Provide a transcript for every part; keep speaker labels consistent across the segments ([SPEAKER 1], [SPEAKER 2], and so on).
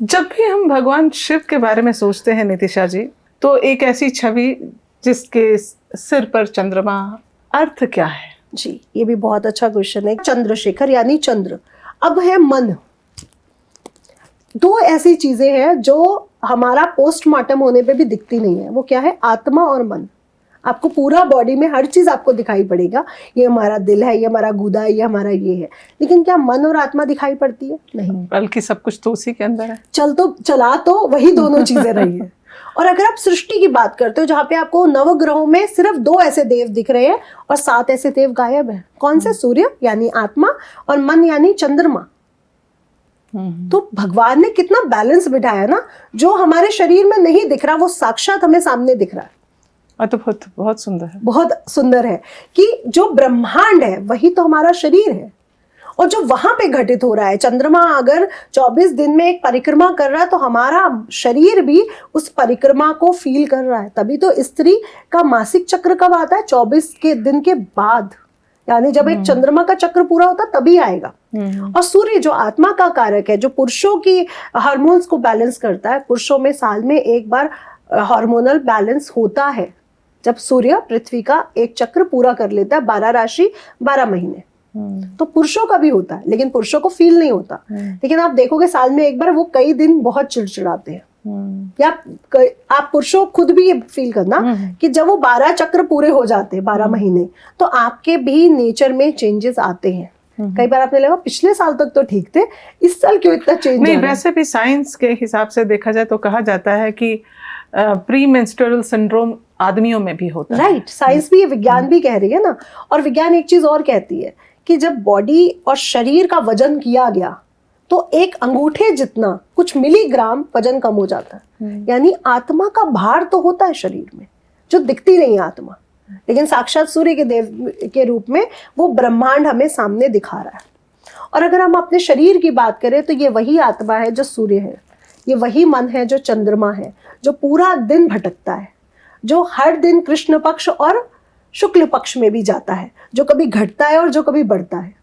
[SPEAKER 1] जब भी हम भगवान शिव के बारे में सोचते हैं नितिशा जी, तो एक ऐसी छवि जिसके सिर पर चंद्रमा, अर्थ क्या है?
[SPEAKER 2] जी, ये भी बहुत अच्छा क्वेश्चन है। चंद्रशेखर यानी चंद्र, अब है मन। दो ऐसी चीजें हैं जो हमारा पोस्टमार्टम होने पे भी दिखती नहीं है। वो क्या है? आत्मा और मन। आपको पूरा बॉडी में हर चीज आपको दिखाई पड़ेगा, ये हमारा दिल है, ये हमारा गुदा है, ये हमारा ये है, लेकिन क्या मन और आत्मा दिखाई पड़ती है? नहीं,
[SPEAKER 1] बल्कि सब कुछ तो उसी के अंदर है।
[SPEAKER 2] चला तो वही दोनों चीजें रही है। और अगर आप सृष्टि की बात करते हो, जहाँ पे आपको नवग्रहों में सिर्फ 2 ऐसे देव दिख रहे हैं और 7 ऐसे देव गायब हैं। कौन से? सूर्य यानी आत्मा और मन यानी चंद्रमा। तो भगवान ने कितना बैलेंस बिठाया ना, जो हमारे शरीर में नहीं दिख रहा वो साक्षात हमें सामने दिख रहा है।
[SPEAKER 1] तो बहुत सुंदर है,
[SPEAKER 2] बहुत सुंदर है कि जो ब्रह्मांड है वही तो हमारा शरीर है, और जो वहां पे घटित हो रहा है, चंद्रमा अगर 24 दिन में एक परिक्रमा कर रहा है तो हमारा शरीर भी उस परिक्रमा को फील कर रहा है। तभी तो स्त्री का मासिक चक्र कब आता है? 24 के दिन के बाद, यानी जब एक चंद्रमा का चक्र पूरा होता तभी आएगा। और सूर्य जो आत्मा का कारक है, जो पुरुषों की हार्मोन्स को बैलेंस करता है, पुरुषों में साल में एक बार हार्मोनल बैलेंस होता है जब सूर्य पृथ्वी का एक चक्र पूरा कर लेता है, 12 राशि 12 महीने। तो पुरुषों का भी होता है, लेकिन पुरुषों को फील नहीं होता। लेकिन आप देखोगे साल में एक बार वो कई दिन बहुत चिड़चिड़ाते हैं। या आप पुरुषों खुद भी ये फील करना कि जब वो 12 चक्र पूरे हो जाते हैं, 12 महीने, तो आपके भी नेचर में चेंजेस आते हैं। कई बार आपने लगा पिछले साल तक तो ठीक थे, इस साल क्यों इतना चेंज?
[SPEAKER 1] नहीं, वैसे भी साइंस के हिसाब से देखा जाए तो कहा जाता है कि प्री मेंस्ट्रुअल सिंड्रोम आदमियों में भी होता है।
[SPEAKER 2] राइट, साइंस भी, विज्ञान भी कह रही है ना। और विज्ञान एक चीज और कहती है कि जब बॉडी और शरीर का वजन किया गया तो एक अंगूठे जितना, कुछ मिलीग्राम वजन कम हो जाता है। यानी आत्मा का भार तो होता है शरीर में, जो दिखती नहीं आत्मा, लेकिन साक्षात सूर्य के देव के रूप में वो ब्रह्मांड हमें सामने दिखा रहा है। और अगर हम अपने शरीर की बात करें तो ये वही आत्मा है जो सूर्य है, ये वही मन है जो चंद्रमा है, जो पूरा दिन भटकता है, जो हर दिन कृष्ण पक्ष और शुक्ल पक्ष में भी जाता है, जो कभी घटता है और जो कभी बढ़ता है।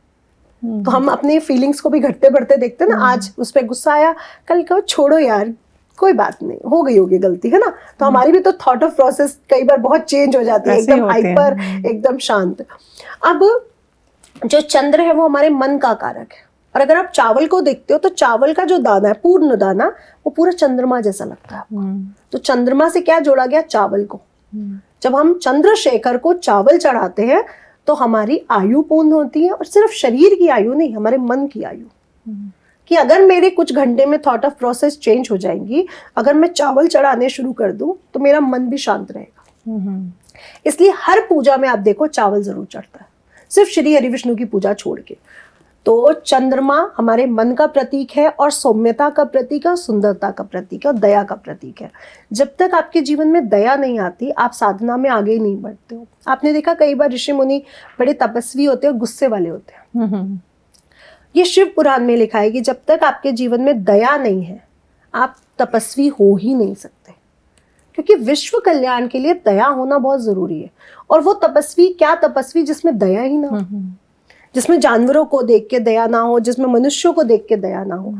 [SPEAKER 2] तो हम अपने फीलिंग्स को भी घटते बढ़ते देखते हैं ना। आज उस पर गुस्सा आया, कल कहो छोड़ो यार, कोई बात नहीं, हो गई होगी गलती, है ना। तो हमारी भी तो थॉट ऑफ प्रोसेस कई बार बहुत चेंज हो जाती है, एकदम हाइपर, एकदम शांत। अब जो चंद्र है वो हमारे मन का कारक है। और अगर आप चावल को देखते हो तो चावल का जो दाना है, पूर्ण दाना, वो पूरा चंद्रमा जैसा लगता है आपको। तो चंद्रमा से क्या जोड़ा गया? चावल को। जब हम चंद्रशेखर को चावल चढ़ाते हैं तो हमारी आयु पूर्ण होती है, और सिर्फ शरीर की आयु नहीं, हमारे मन की आयु। कि अगर मेरे कुछ घंटे में थॉट ऑफ प्रोसेस चेंज हो जाएंगी, अगर मैं चावल चढ़ाने शुरू कर दूं तो मेरा मन भी शांत रहेगा। इसलिए हर पूजा में आप देखो चावल जरूर चढ़ता है, सिर्फ श्री हरि विष्णु की पूजा छोड़ के। तो चंद्रमा हमारे मन का प्रतीक है, और सौम्यता का प्रतीक है, सुंदरता का प्रतीक है, और दया का प्रतीक है। जब तक आपके जीवन में दया नहीं आती, आप साधना में आगे नहीं बढ़ते हो। आपने देखा कई बार ऋषि मुनि बड़े तपस्वी होते हैं, गुस्से वाले होते हैं। ये शिव पुराण में लिखा है कि जब तक आपके जीवन में दया नहीं है, आप तपस्वी हो ही नहीं सकते, क्योंकि विश्व कल्याण के लिए दया होना बहुत जरूरी है। और वो तपस्वी, क्या तपस्वी जिसमें दया ही ना हो, जिसमें जानवरों को देख के दया ना हो, जिसमें मनुष्यों को देख के दया ना हो।